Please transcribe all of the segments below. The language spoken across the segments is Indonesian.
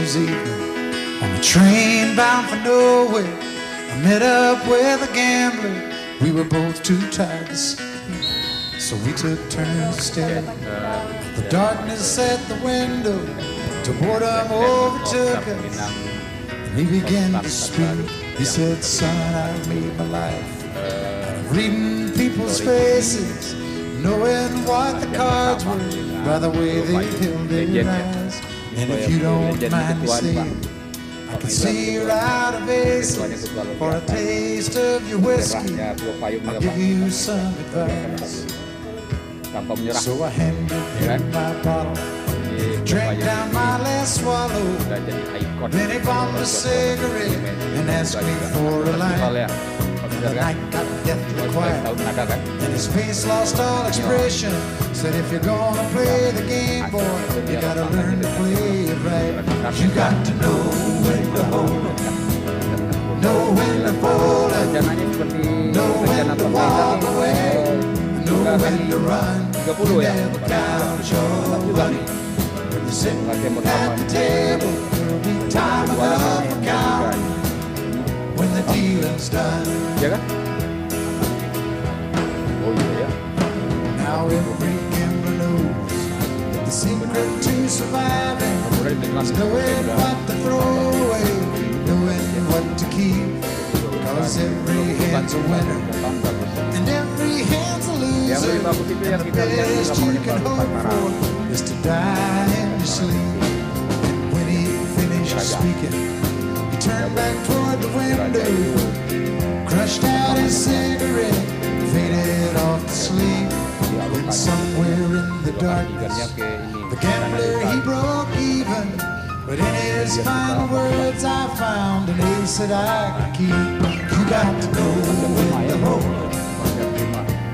Christmas evening on a train bound for nowhere. I met up with a gambler. We were both too tired to sleep, so we took turns staring at the darkness at the window till boredom overtook us. And he began to speak. He said, "Son, I've made my life reading people's faces, knowing what the cards were by the way they held their eyes. And if you don't mind me saying, I can see you're out of aces. For a taste of your whiskey, I'll give you some advice." So I handed him my bottle, drank down my last swallow. Then he bought a cigarette and asked me for a line. The night got deathly quiet, and his face lost all expression. Said, "If you're gonna play the game, boy, you gotta learn to play it right. You got to know when to hold it, know when to fold it, know when to walk away, know when to run. You never count your money. When you're sitting at the table, there'll be time enough for counting when the dealing's done." Ya kan? Oh iya ya. Now every gambler knows that the secret to surviving is knowing what to throw away, knowing what to keep. Cause every hand's a winner and every hand's a loser. And the best you can hope for is to die in your sleep. And when he finished speaking, he turned back toward the window, crushed out his cigarette, faded off to sleep. Then somewhere in the darkness, the gambler, he broke even. But in his final words, I found an ace that I could keep. You got to know when to hold it,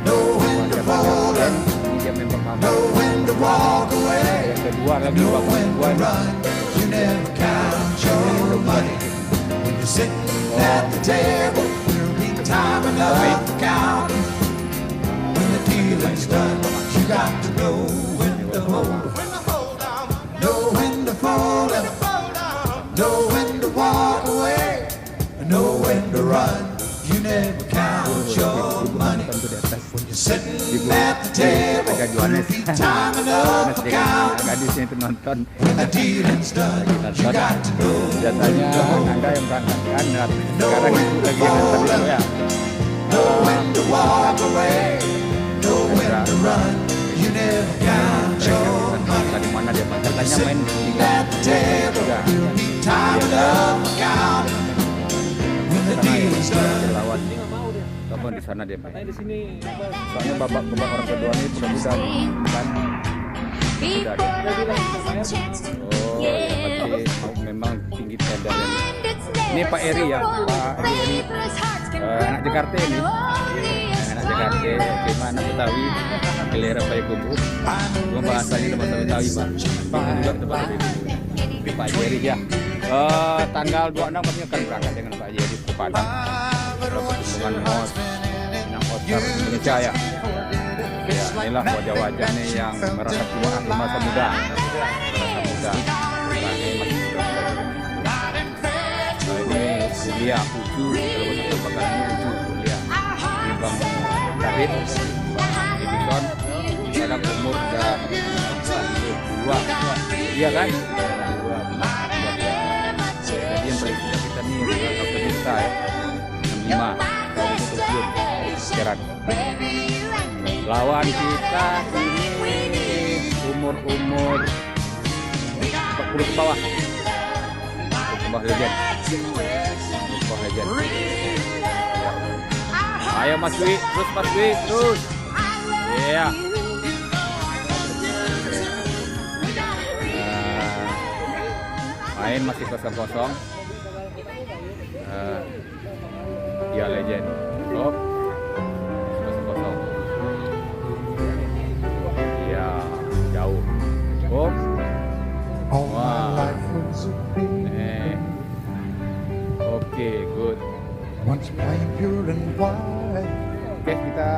know when to fold it, know when to walk away, know when to run. You never count your money when you're sitting at the table. Time enough to count when the dealing's done. You got to know when to hold it, know when to fold it, know when to walk away, know when to run. You never count your money when you're sitting at the table. It'll be time enough to count when the dealing's done. You got to know when to hold it, know when to fold it, know when to walk away, know when to run. You never count your money when you're sitting at the table. It'll be time enough to count when the dealing's done. Kamu di sana dia, Pak. Di sini. Soalnya babak orang kedua ini mudah-mudahan kan. Sudah ada. Oh, berarti memang tinggi tendangan. Ini Pak Eri ya, Pak Eri. Anak Jakarta ini. Anak Jakarta, gimana Betawi? Gelera Payakumbuh. Cuma bahasanya bahasa Betawi, Pak. Pak juga Betawi. Pak Eri ya. Tanggal 26 kami akan berangkat dengan Pak Eri ke Padang. Pertemuan MOS yang Oscar Indonesia ya. Ya, inilah wajah-wajah nih yang merasa tua di masa muda. Merasa muda. Ini masih muda. Nah, ini kuliah 7, kalau satu pekan ini 7 kuliah. Ini Bang David, Bang Edison, pada umur sudah 22. Iya kan? 22. Jadi yang paling sudah kita nih kakak pemirsa ya. 5 sekarang lawan kita ini umur 40 ke bawah legend ya. Ayo Mas Dwi, terus Mas Dwi, terus iya main masih kosong-kosong. Ya legend. Oh. Kosong-kosong. Ya, jauh. Oh. Wah. Oke, good. Oke, kita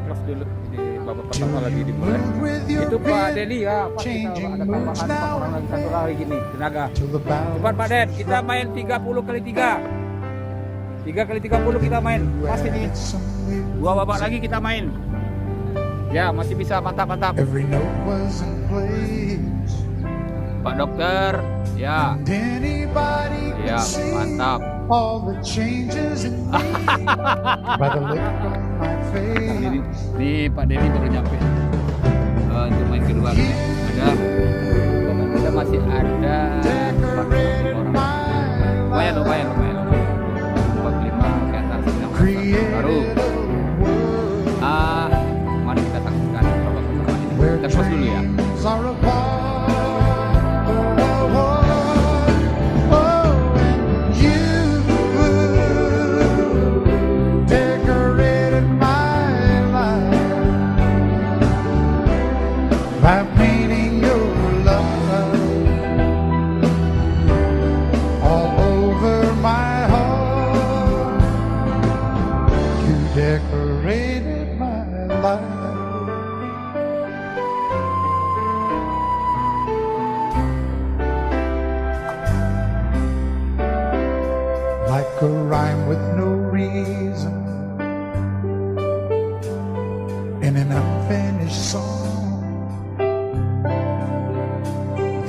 close dulu di babak pertama lagi dimulai. Itu Pak Dedi ya, Pak kita ada tambahan Pak, orang lagi satu lagi gini tenaga. Cepat Pak Den, kita main 30 kali 3. 3 kali 30 kita main. Pas ini 2 babak lagi kita main. Ya masih bisa, mantap. Pak Dokter, ya. Ya mantap. Ini Pak Denny baru nyampe untuk main kedua. Ada pemain kita masih ada 4 orang. Lumayan. 45 ke atas baru. Mari kita saksikan babak pertama ini. Kita pause dulu ya. By painting your love all over my heart, you decorated my life. Like a rhyme with no reason in an unfinished song.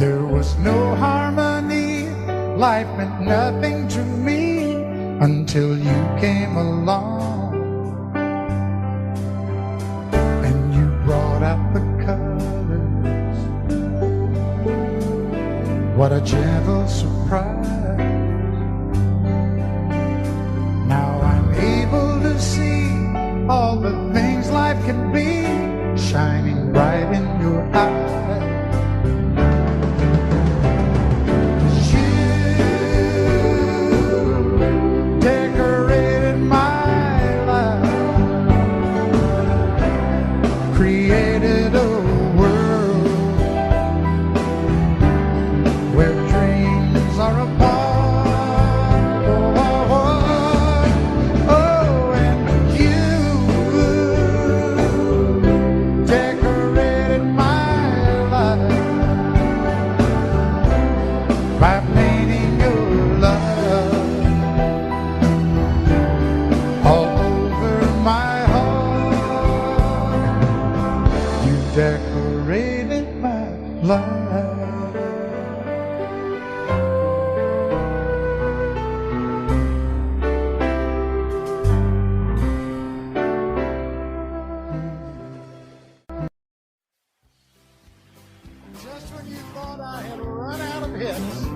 There was no harmony, life meant nothing to me until you came along. And you brought out the colors. What a gentle surprise. Now I'm able to see all the things life can be, shining bright in your eyes. Created a world where dreams are apart. Oh, and you decorated my life by painting your love all over my decorated my life. Just when you thought I had run out of hits,